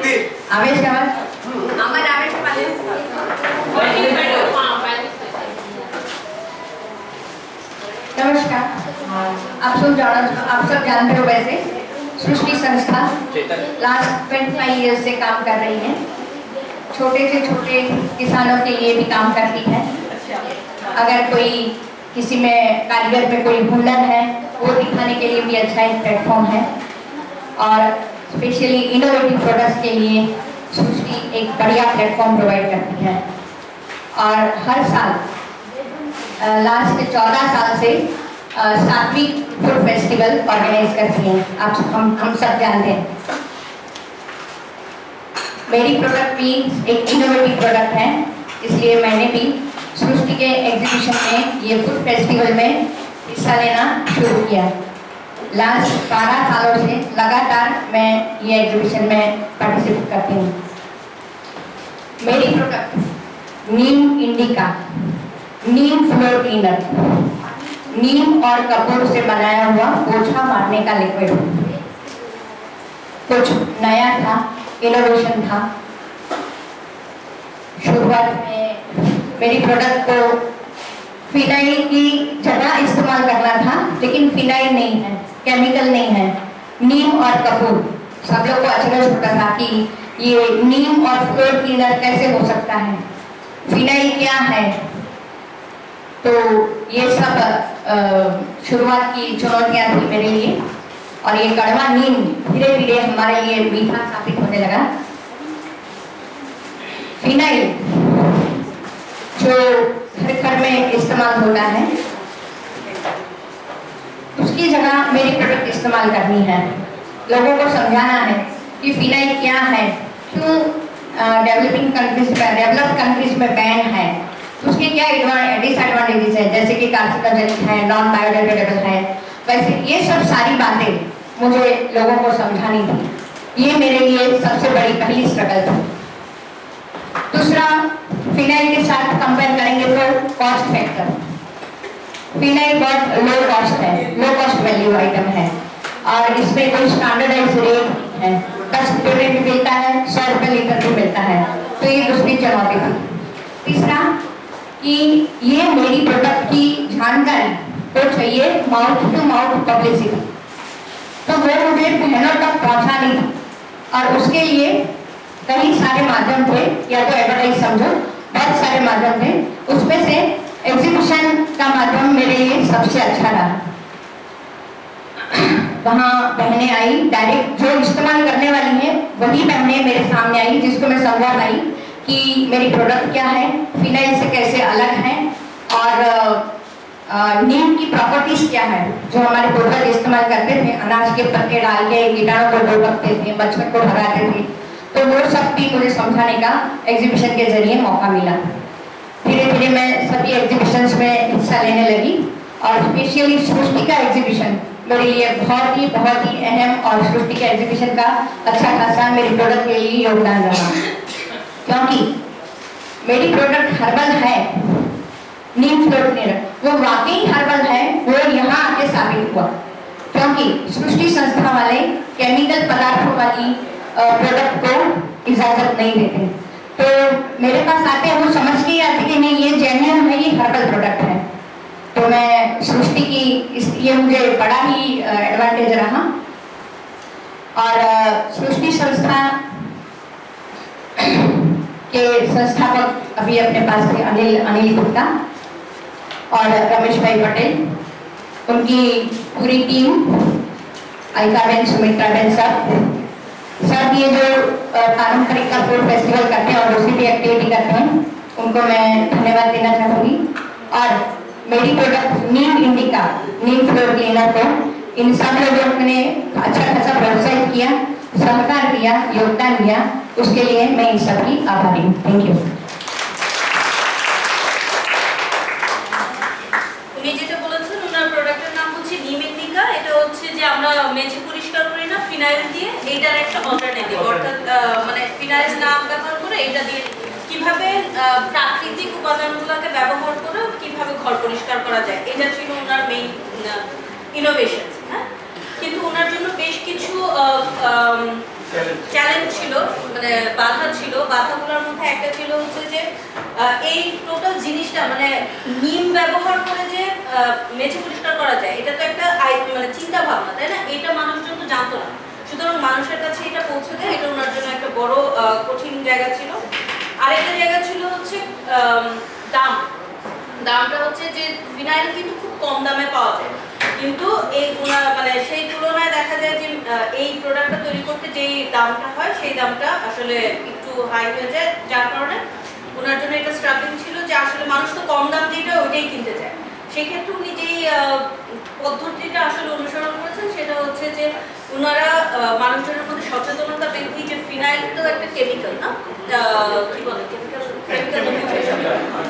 आवेश कामत আমার আবেশ পালে नमस्कार। आप सब जानते हो वैसे सृष्टि संस्था लास्ट 25 ईयर्स से काम कर रही है। छोटे से छोटे किसानों के लिए भी काम करती है। अगर कोई किसी में कारीगर में कोई हुनर है वो दिखाने के लिए भी अच्छा एक प्लेटफॉर्म है। और स्पेशली इनोवेटिव प्रोडक्ट्स के लिए सृष्टि एक बढ़िया प्लेटफॉर्म प्रोवाइड करती है। और हर साल लास्ट 14 साल से सात्विक फूड फेस्टिवल ऑर्गेनाइज करती हैं। हम सब जानते हैं। मेरी प्रोडक्ट भी एक इनोवेटिव प्रोडक्ट है, इसलिए मैंने भी सृष्टि के एग्जीबिशन में ये फूड फेस्टिवल में हिस्सा लेना शुरू किया। लास्ट 12 सालों से लगातार मैं ये एग्जीबिशन में पार्टिसिपेट करती हूँ। मेरी प्रोडक्ट नीम इंडिका नीम फ्लोर क्लीनर नीम और कपूर से बनाया हुआ पोछा मारने का लिक्विड कुछ नया था, इनोवेशन था। शुरुआत में मेरी प्रोडक्ट को फिनाइल की जगह इस्तेमाल करना था, लेकिन फिनाइल नहीं है, केमिकल नहीं है, नीम और कपूर। सब लोग को अचरज होता था कि ये नीम और फ्लोर क्लीनर कैसे हो सकता है, फिनाइल क्या है। तो ये सब शुरुआत की चुनौतियाँ थी मेरे लिए। और ये कड़वा नीम धीरे धीरे हमारे लिए मीठा साबित होने लगा। फिनाइल जो हर घर में इस्तेमाल होता है उसकी जगह मेरी प्रोडक्ट इस्तेमाल करनी है। लोगों को समझाना है कि फिनाइल क्या है, क्यों डेवलप कंट्रीज में बैन है, उसके क्या डिसएडवांटेजेस है, जैसे कि कार्सिनोजेनिक है, नॉन बायोडिग्रेडेबल है। वैसे ये सब सारी बातें मुझे लोगों को समझानी थी। ये मेरे लिए सबसे बड़ी पहली स्ट्रगल थी। दूसरा, फिनाइल के साथ कंपेयर करेंगे तो कॉस्ट फैक्टर। फिनाइल बहुत लो कॉस्ट है, लो कॉस्ट वैल्यू आइटम है और इसमें कोई स्टैंडर्डाइज रेट है। 10 रुपये में भी मिलता है, 100 रुपये लीटर भी मिलता है। तो ये दूसरी चुनौती थी। तीसरा कि ये मेरी प्रोडक्ट की जानकारी तो चाहिए माउथ टू माउथ पब्लिसिटी, तो वो मुझे बहनों तक पहुंचानी थी। और उसके लिए कई सारे माध्यम थे, या तो एडवर्टाइज समझो, बहुत सारे माध्यम थे। उसमें से एग्जीबिशन का माध्यम मेरे लिए सबसे अच्छा रहा। वहाँ बहनें आई, डायरेक्ट जो इस्तेमाल करने वाली हैं वही बहनें मेरे सामने आई, जिसको मैं समझा पाई कि मेरी प्रोडक्ट क्या है, फिनाइल से कैसे अलग है और नीम की प्रॉपर्टीज क्या है जो हमारे पूर्वज इस्तेमाल करते थे। अनाज के पत्ते डाल के कीटाणु को दूर रखते थे, बचपन को भगाते थे। तो वो सब भी मुझे समझाने का एग्जीबिशन के जरिए मौका मिला। धीरे धीरे मैं सभी एग्जीबिशंस में हिस्सा लेने लगी और स्पेशली सृष्टि का एग्जीबिशन मेरे लिए बहुत ही अहम और सृष्टि के एग्जीबिशन का अच्छा खासा मेरी प्रोडक्ट के लिए योगदान रहा। क्योंकि मेरी प्रोडक्ट हर्बल है, नीम फ्लोर क्लीनर वो वाकई हर्बल है, वो यहाँ आके साबित हुआ। क्योंकि सृष्टि संस्था वाले केमिकल पदार्थों वाली प्रोडक्ट को इजाजत नहीं देते। तो मेरे पास आते हैं, वो समझ के आते कि नहीं ये जेन्युइन है, ये हर्बल प्रोडक्ट है। तो मैं सृष्टि की ये मुझे बड़ा ही एडवांटेज रहा। और सृष्टि संस्था के संस्थापक अभी अपने पास थे अनिल गुप्ता और रमेश भाई पटेल, उनकी पूरी team, Alka Ben, Sumitra Ben, सब ये जो पारंपरिक का फूड फेस्टिवल करते हैं और दूसरी भी एक्टिविटी करते हैं, उनको मैं धन्यवाद देना चाहूँगी। और मेरी प्रोडक्ट नीम इंडिका नीम फ्लोर क्लीनर को इन सब लोगों ने अच्छा खासा प्रोत्साहित किया, सहकार दिया, योगदान दिया, उसके लिए मैं इन सबकी आभारी हूँ। Thank you. উনি যেটা বলেছেন ওনার প্রোডাক্টের নাম হচ্ছে নিম ইন্ডিকা। এটা হচ্ছে যে আমরা মেঝে পরিষ্কার করি না ফিনাইল দিয়ে, এইটার একটা অল্টারনেটিভ, অর্থাৎ মানে ফিনাইল না ব্যবহার করে এটা দিয়ে কিভাবে প্রাকৃতিক উপাদানগুলোকে ব্যবহার করে কিভাবে ঘর পরিষ্কার করা যায়, এটা ছিল ওনার মেইন ইনোভেশন। হ্যাঁ, কিন্তু ওনার জন্য বেশ কিছু চ্যালেঞ্জ ছিল, মানে বাধা ছিল। বাধাগুলোর মধ্যে একটা ছিল হচ্ছে যে এই টোটাল জিনিসটা মানে নিম ব্যবহার করে যে মেঝে পরিষ্কার করা যায়, এটা তো একটা মানে চিন্তা ভাবনা, তাই না? এটা মানুষজন তো জানতো না, সুতরাং মানুষের কাছে এটা পৌঁছে দেয়, এটা ওনার জন্য একটা বড় কঠিন জায়গা ছিল। আরেকটা জায়গা ছিল হচ্ছে দামটা হচ্ছে যে ফিনাইল কিন্তু খুব কম দামে পাওয়া যায়, কিন্তু এই মানে সেই তুলনায় দেখা যায় যে এই প্রোডাক্টটা তৈরি করতে যেই দামটা হয় সেই দামটা আসলে একটু হাই হয়ে যায়, যার কারণে ওনার জন্য এটা স্ট্রাগলিং ছিল যে আসলে মানুষ তো কম দাম দিয়ে ওইটাই কিনতে চায়। সেক্ষেত্রে উনি যেই পদ্ধতিটা আসলে অনুসরণ করেছেন সেটা হচ্ছে যে ওনারা মানুষজনের মধ্যে সচেতনতা বৃদ্ধি, যে ফিনাইল তো একটা কেমিক্যাল না, কি বলে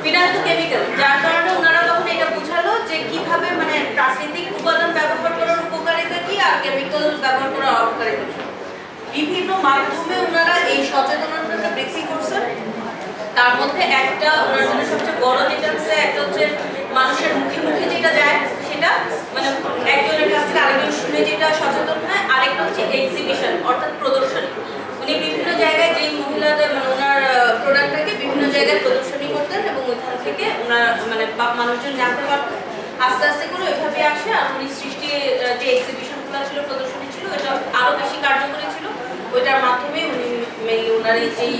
ফিনাইল তো কেমিক্যাল, যার কারণে ওনারা তখন এটা বুঝালো যে কিভাবে মানে প্রাকৃতিক উপাদান ব্যবহার করার উপকারিতা কি আর কেমিক্যাল ব্যবহার করার অপকারিতা কি। বিভিন্ন মাধ্যমে ওনারা এই সচেতনতাটা বৃদ্ধি করছেন। তার মধ্যে একটা ওনার জন্য সবচেয়ে বড় যেটা হচ্ছে, একটা হচ্ছে মানুষের মুখে মুখে যেটা যায় সেটা মানে একজনের কাছ থেকে আরেকজন শুনে যেটা সচেতন হয়। আরেকটা হচ্ছে এক্সিবিশন অর্থাৎ প্রদর্শনী। উনি বিভিন্ন জায়গায় যেই মহিলাদের মানে ওনার প্রোডাক্টটাকে বিভিন্ন জায়গায় প্রদর্শনী করতেন এবং ওইখান থেকে ওনার মানে মানুষজন জানতে পারতেন। আস্তে আস্তে করে ওইভাবে আসে আর উনি সৃষ্টি যে এক্সিবিশনগুলো ছিল, প্রদর্শনী ছিল, এটা আরো বেশি কার্যকরী ছিল। ওইটার মাধ্যমে উনি মেইনলি ওনার এই যেই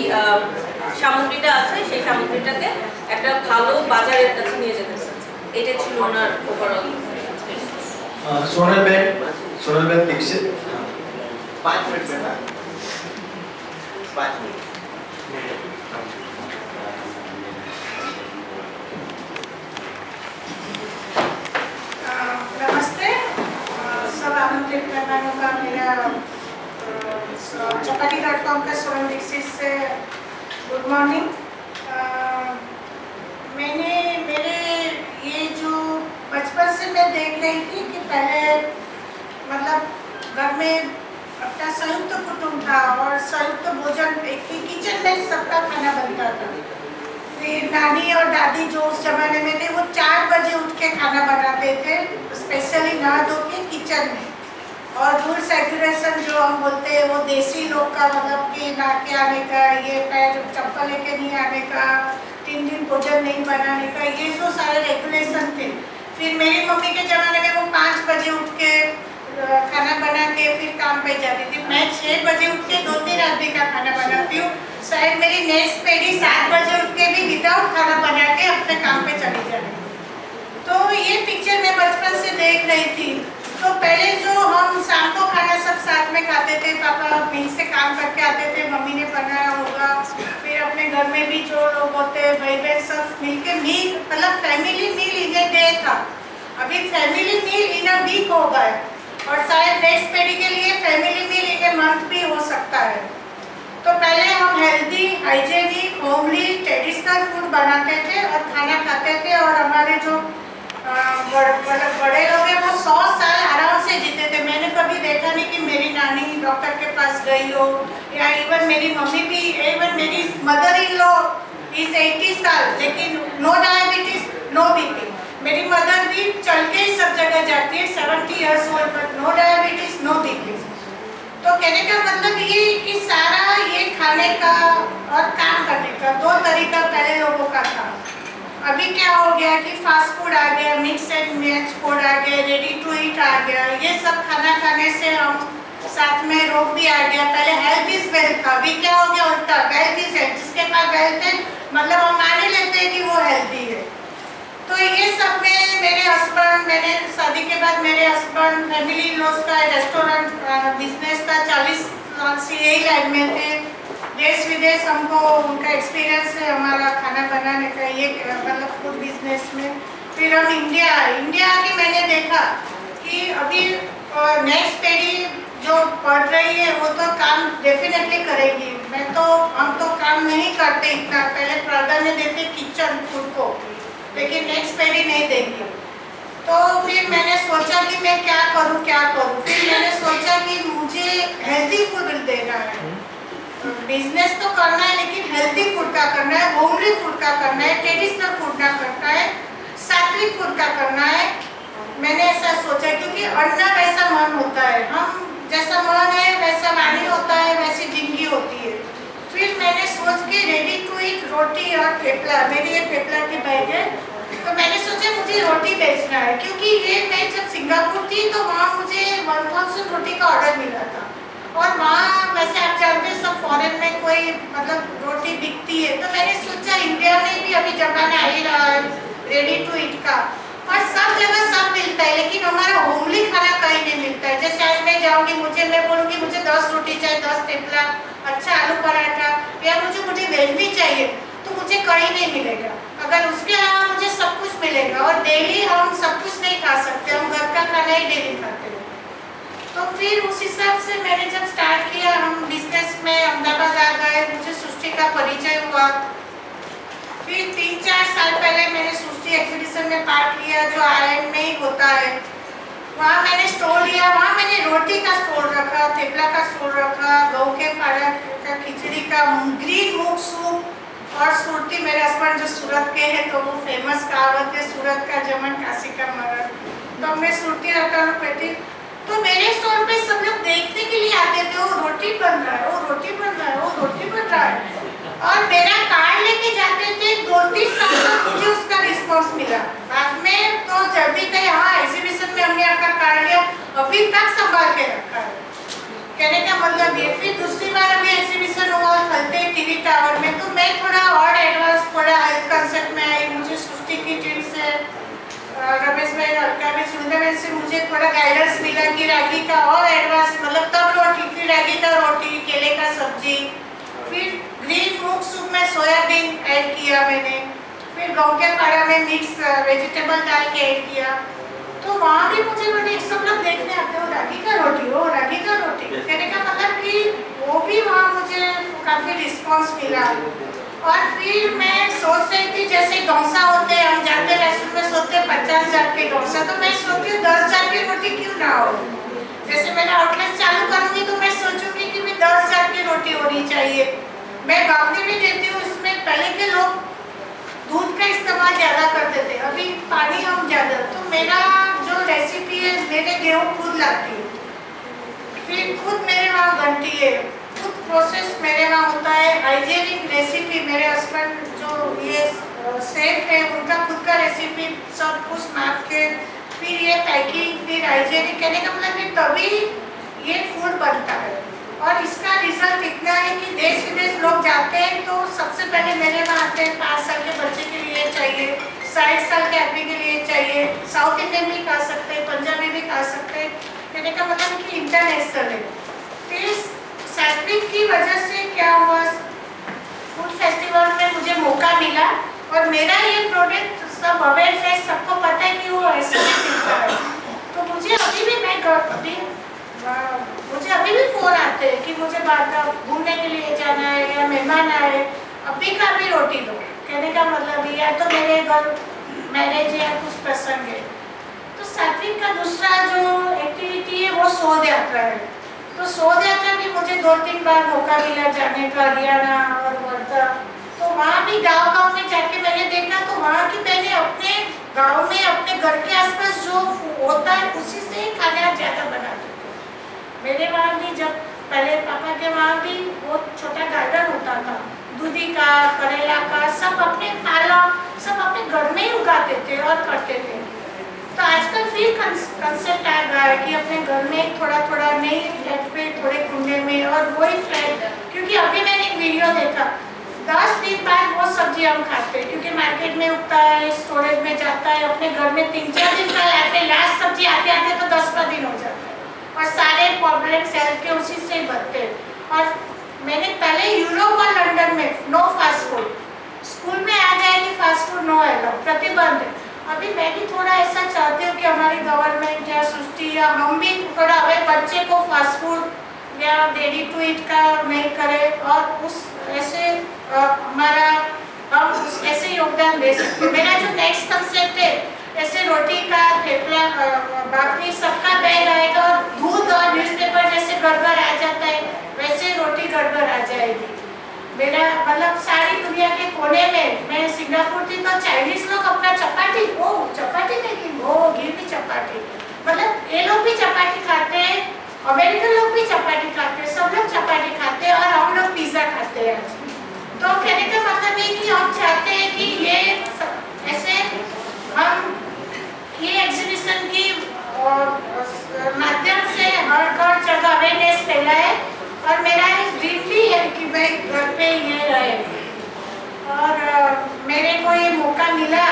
সামগ্রীটা আছে সেই সামগ্রীটাকে একটা ভালো বাজারের কাছে নিয়ে যেতে পেরেছে। এটা ছিল ওনার ওভারঅল। सोनल बेन दीक्षित 5 मिनट में ना 5 मिनट। नमस्ते सब आमंत्रित मेहमानों का मेरा chapati.com का सोनल दीक्षित से गुड मॉर्निंग। मैंने मेरे ये जो बचपन से मैं देख रही थी कि पहले मतलब घर में अपना संयुक्त कुटुंब था और संयुक्त भोजन एक ही किचन में सबका खाना बनता था। फिर नानी और दादी जो उस जमाने में थे वो 4 बजे उठ के खाना बनाते थे, स्पेशली नहा धो के किचन में। और रूल्स रेगुलेशन जो हम बोलते हैं वो देसी लोग का मतलब कि नहा के आने का, ये पैर चप्पल लेके नहीं आने का, 3 दिन भोजन नहीं बनाने का, ये जो सारे रेगुलेशन थे। फिर मेरी मम्मी के ज़माने में वो 5 बजे उठ के खाना बना के फिर काम पे जाती थी। मैं 6 बजे उठ के 2-3 आदमी का खाना बनाती हूँ। शायद मेरी नेक्स्ट पीढ़ी 7 बजे उठ के भी विदाउट खाना बना के अपने काम पे चली जाएगी। तो ये पिक्चर मैं बचपन से देख रही थी। तो पहले जो हम शाम को खाना सब साथ में खाते थे, पापा मिल से काम करके आते थे, मम्मी ने बनाया होगा, फिर अपने घर में भी जो लोग होते हैं भाई बहन सब मिल के मील मतलब family meal in a day था। अभी family meal in a week हो गए और शायद नेक्स्ट पीढ़ी के लिए family meal in a month भी हो सकता है। तो पहले हम healthy, hygienic, homely, traditional food बनाते थे और खाना खाते थे। और हमारे जो बड़े लोग हैं वो 100 साल आराम से जीते थे। मैंने कभी देखा नहीं कि मेरी नानी डॉक्टर के पास गई हो, या इवन मेरी मम्मी भी, इवन मेरी मदर इन लॉ इज 80 साल लेकिन नो डायबिटीज, नो बीपी। मेरी मदर भी चल के ही सब जगह जाती है, 70 years old, but no diabetes, no BP. तो कहने का मतलब ये कि सारा ये खाने का और काम करने का 2 तरीका पहले लोगों का था। अभी क्या हो गया कि फास्ट फूड आ गया, मिक्स एंड मैच फूड आ गया, रेडी टू ईट आ गया। ये सब खाना खाने से हम साथ में रोग भी आ गया। पहले हेल्थ इज वेल्थ था, अभी क्या हो गया उल्टा, वेल्थ इज हेल्थ। जिसके पास वेल्थ है मतलब हम मान ही लेते हैं कि वो हेल्थी है। तो ये सब में मेरे हस्बैंड, मैंने शादी के बाद मेरे हस्बैंड फैमिली लॉस का रेस्टोरेंट बिजनेस था, 40 साल से यही लाइन में थे। देश विदेश हमको उनका एक्सपीरियंस है हमारा खाना बनाने का, ये मतलब फूड बिजनेस में। फिर हम इंडिया के मैंने देखा कि अभी नेक्स्ट पीढ़ी जो पढ़ रही है वो तो काम डेफिनेटली करेगी। हम तो काम नहीं करते इतना, पहले प्राधान्य देते किचन फूड को, लेकिन नेक्स्ट पीढ़ी नहीं देगी। तो फिर मैंने सोचा कि मैं क्या करूं। फिर मैंने सोचा कि मुझे हेल्दी फूड देना है। बिजनेस तो करना है लेकिन हेल्दी फूड का करना है, होमली फूड का करना है, ट्रेडिशनल फूड का करना है, सात्विक फूड का करना है। मैंने ऐसा सोचा क्योंकि अन्न वैसा मन होता है। हम जैसा मन है वैसा वाणी होता है, वैसी जिंदगी होती है। फिर मैंने सोच के रेडी टू ईट रोटी और थेपला, मेरी ये थेपला की बैग है, तो मैंने सोचा मुझे रोटी बेचना है, क्योंकि ये मैं जब सिंगापुर थी तो वहाँ मुझे 1000 रोटी का ऑर्डर मिला था, और वहाँ वैसे आप जानते हैं सब फॉरेन में कोई मतलब रोटी बिकती है, तो मैंने सोचा इंडिया में भी अभी जमाना आ ही रहा है रेडी टू ईट का, और सब जगह सब मिलता है, लेकिन हमारा होमली खाना कहीं नहीं मिलता है। जैसे आज मैं जाऊँगी, मैं बोलूँगी मुझे 10 रोटी चाहिए, 10 थेपला, अच्छा आलू पराठा, या मुझे वेज भी चाहिए, तो मुझे कहीं नहीं मिलेगा। अगर उसके अलावा मुझे सब कुछ मिलेगा, और डेली हम सब कुछ नहीं खा सकते, हम घर का खाना ही डेली खाते हैं। तो फिर उस हिसाब से मैंने जब स्टार्ट किया, हम बिजनेस में अहमदाबाद आ गए, मुझे सृष्टि का परिचय हुआ। फिर 3-4 साल पहले मैंने सृष्टि एग्जीबिशन में पार्ट लिया, जो आयरन में ही होता है। वहाँ मैंने स्टॉल लिया, वहाँ मैंने रोटी का स्टॉल रखा, थेपला का स्टॉल रखा, गऊ के फाड़ा का खिचड़ी का, ग्रीन मूंग सूप, और सुरती, मेरे हस्बैंड जो सूरत के हैं, तो वो फेमस कहावत है सूरत का जमन काशी का मरण, तो हमने सुरती रखा पेटी। तो मेरे स्टॉल पे सब लोग देखने के लिए आते थे, वो रोटी बन रहा है, वो रोटी बन रहा है, वो रोटी बन रहा है, और मेरा कार्ड लेके जाते थे। 2-3 साल तक मुझे उसका रिस्पॉन्स मिला। बाद में तो जब भी कहे हाँ एग्जीबिशन में हमने आपका कार्ड लिया, अभी तक संभाल के रखा है। कहने का मतलब ये, फिर दूसरी बार अभी एग्जीबिशन हुआ खलते टीवी टावर में, तो मैं थोड़ा और एडवांस, थोड़ा हेल्थ कंसेप्ट में आई। मुझे सृष्टि की टीम से, रमेश भाई, अलका भी, सुंदर से मुझे थोड़ा गाइडेंस मिला कि रागी का और एडवांस, मतलब तब रोटी, फिर रागी का रोटी, केले का सब्जी, फिर ग्रीन मूंग सूप में सोयाबीन ऐड किया मैंने, फिर गाँव के फाड़ा में मिक्स वेजिटेबल डाल के ऐड किया। तो वहाँ भी मुझे मैंने सब लोग देखने आते हो रागी का रोटी, हो रागी का रोटी, कहने का मतलब कि वो भी वहाँ मुझे काफ़ी रिस्पॉन्स मिला। और फिर मैं सोच रही थी, जैसे डोसा होते हैं, हम जाते रेस्टोरेंट में सोचते हैं 50,000 के डोसा, तो मैं सोचती हूँ 10,000 की रोटी क्यों ना हो। जैसे मैंने आउटलेट चालू करूँगी तो मैं सोचूंगी कि मैं 10,000 की रोटी होनी चाहिए। मैं बावली भी देती हूँ इसमें। पहले के लोग दूध का इस्तेमाल ज़्यादा करते थे, अभी पानी हम ज़्यादा। तो मेरा जो रेसिपी है, मैंने गेहूँ खुद लाती हूँ, फिर खुद मेरे वहाँ घंटी है, खुद प्रोसेस मेरे वहाँ होता है। हाइजेनिक रेसिपी, मेरे हस्बैंड जो ये सेफ है, उनका खुद का रेसिपी सब कुछ माप के, फिर ये पैकिंग, फिर हाइजेनिक, कहने का मतलब कि तभी ये फूड बनता है। और इसका रिजल्ट इतना है कि देश विदेश लोग जाते हैं तो सबसे पहले मेरे वहाँ आते हैं। 5 साल के बच्चे के लिए चाहिए, 60 साल के आदमी के लिए चाहिए, साउथ इंडियन भी खा सकते हैं, पंजाबी भी खा सकते हैं, कहने का मतलब कि इंटरनेशनल है। फिर सैटविक की वजह से क्या हुआ, फूड फेस्टिवल में मुझे मौका मिला, और मेरा ये प्रोडक्ट सब अवेयरनेस, सबको पता है कि वो ऐसे मिलता है। तो मुझे अभी भी मुझे अभी भी फोन आते हैं कि मुझे बाहर घूमने के लिए जाना है या मेहमान आए, अभी का भी रोटी दो, कहने का मतलब या तो मेरे घर मैरिज या कुछ प्रसंग है। तो सात्विक का दूसरा जो एक्टिविटी है वो शोध यात्रा है। तो शोध यात्रा भी मुझे 2-3 बार मौका मिला जाने का, हरियाणा और वर्धा। तो वहाँ भी गांव में जाके मैंने देखा, तो वहाँ की मैंने अपने गांव में अपने घर के आसपास जो होता है उसी से खाना ज़्यादा बनाती थी। मेरे वहाँ भी जब पहले पापा के वहाँ भी बहुत छोटा गार्डन होता था, दूधी का, करेला का, सब अपने पालक, सब अपने घर में ही उगाते थे और करते थे। तो आजकल फिर कंसेप्ट आ गया है कि अपने घर में थोड़ा थोड़ा नई फ्लैट पे, थोड़े कुंडे में, और वही फ्लैट, क्योंकि अभी मैंने एक वीडियो देखा, 10 दिन बाद वो सब्जी हम खाते हैं, क्योंकि मार्केट में उगता है, स्टोरेज में जाता है, अपने घर में 3-4 दिन का लाते हैं, लास्ट सब्जी आते आते तो 10 दिन हो जाता है, और सारे प्रॉब्लम हेल्थ के उसी से बनते हैं। और मैंने पहले यूरोप और लंदन में नो फास्ट फूड, स्कूल में आ जाए कि फास्ट फूड नो अलाउ, प्रतिबंध है। अभी मैं भी थोड़ा ऐसा चाहती हूँ कि हमारी गवर्नमेंट या सृष्टि या हम भी थोड़ा हमें बच्चे को फास्ट फूड या रेडी टू ईट का नहीं करें, और उस ऐसे हमारा हम उस ऐसे योगदान दे सकते। मेरा जो नेक्स्ट कंसेप्ट है, ऐसे रोटी का, थेपला, बाकी सबका बैग आएगा, और दूध और न्यूज़पेपर जैसे घर आ जाता है वैसे रोटी घर आ जाएगी। मेरा मतलब सारी दुनिया के कोने में, मैं सिंगापुर थी तो चाइनीज लोग अपना चपाटी, वो चपाटी नहीं, वो घी की चपाटी, मतलब ये लोग भी चपाटी खाते हैं, अमेरिकन लोग भी चपाती खाते हैं, सब लोग चपाती खाते हैं और हम लोग पिज्जा खाते हैं। तो कहने का मतलब है कि हम चाहते हैं कि ये ऐसे हम ये एग्जीबिशन की माध्यम से हर जगह अवेयरनेस फैलाए और मेरा एक ड्रीम भी है कि मैं घर पे ये रहे और मेरे को ये मौका मिला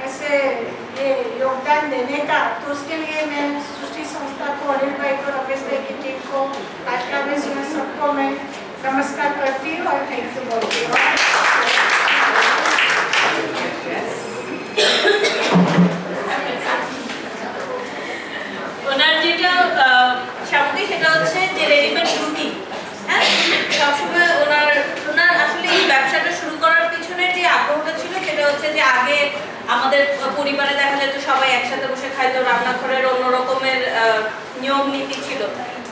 ऐसे ये योगदान देने का, तो उसके लिए मैं सृष्टि संस्था को, अनिल भाई को, रमेश भाई की टीम को, आज में सबको मैं नमस्कार करती हूँ और थैंक यू बोलती हूँ। ওনার যেটা সামগ্রী সেটা হচ্ছে যে রেডিমেড রুটি। হ্যাঁ, সবসময় ওনার আসলে এই ব্যবসাটা শুরু করার পিছনে যে আগ্রহটা ছিল সেটা হচ্ছে যে আগে আমাদের পরিবারে দেখা যেত সবাই একসাথে বসে খাইতো, রান্নাঘরের অন্য রকমের নিয়ম নীতি ছিল।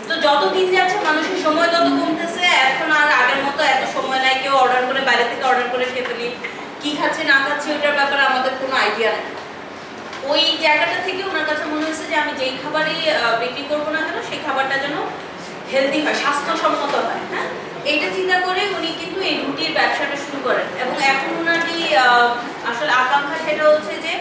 তো যত দিন যাচ্ছে মানুষের সময় তত কমতেছে, এখন আর আগের মতো এত সময় নাই, কেউ অর্ডার করে বাইরে থেকে অর্ডার করে খেয়ে ফেলি, কি খাচ্ছে না খাচ্ছে ওইটার ব্যাপারে আমাদের কোনো আইডিয়া নেই। ওই জায়গাটা থেকে ওনার কাছে মনে হয়েছে যে আমি যেই খাবারই বিক্রি করবো না কেন সেই খাবারটা যেন হেলদি হয়, স্বাস্থ্যসম্মত হয়। হ্যাঁ, এইটা চিন্তা করে উনি কিন্তু এই রুটির ব্যবসাটা শুরু করেন এবং এখন ওনার আসলে আকাঙ্ক্ষা সেটা হচ্ছে যে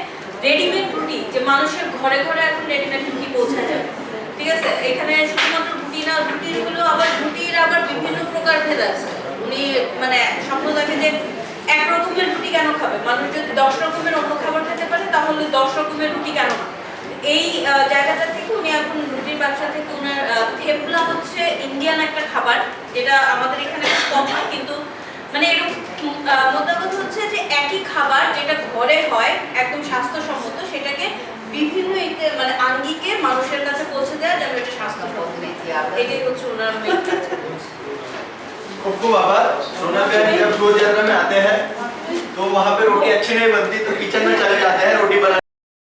রেডিমেড রুটি, যে মানুষের ঘরে ঘরে এখন রেডিমেড রুটি পৌঁছা যাবে। ঠিক আছে, এখানে শুধুমাত্র রুটি না, রুটিগুলো আবার রুটির আবার বিভিন্ন প্রকার ভেদ আছে। উনি মানে স্বপ্ন দেখে যে এক রকমের রুটি কেন খাবে, মানুষ যদি 10 রকমের অন্য খাবার খেতে পারে তাহলে 10 রকমের রুটি কেন না। এই জায়গাটা থেকে উনি এখন রুটির ব্যবসা থেকে ওনার থেপলা হচ্ছে ইন্ডিয়ান একটা খাবার, যেটা আমাদের এখানে কম হয়, কিন্তু মানে এরকম মোদ্দা কথা হচ্ছে যে একই খাবার যেটা ঘরে হয় একদম স্বাস্থ্যসম্মত, সেটাকে বিভিন্ন মানে আঙ্গিকে মানুষের কাছে পৌঁছে দেওয়া যেন এটা স্বাস্থ্যসম্মত। এটাই হচ্ছে ওনার মেইন কাজ। खूब आभार। सोना बिहारी जब शोध यात्रा में आते हैं तो वहाँ पे रोटी अच्छी नहीं बनती तो किचन में चले जाते हैं।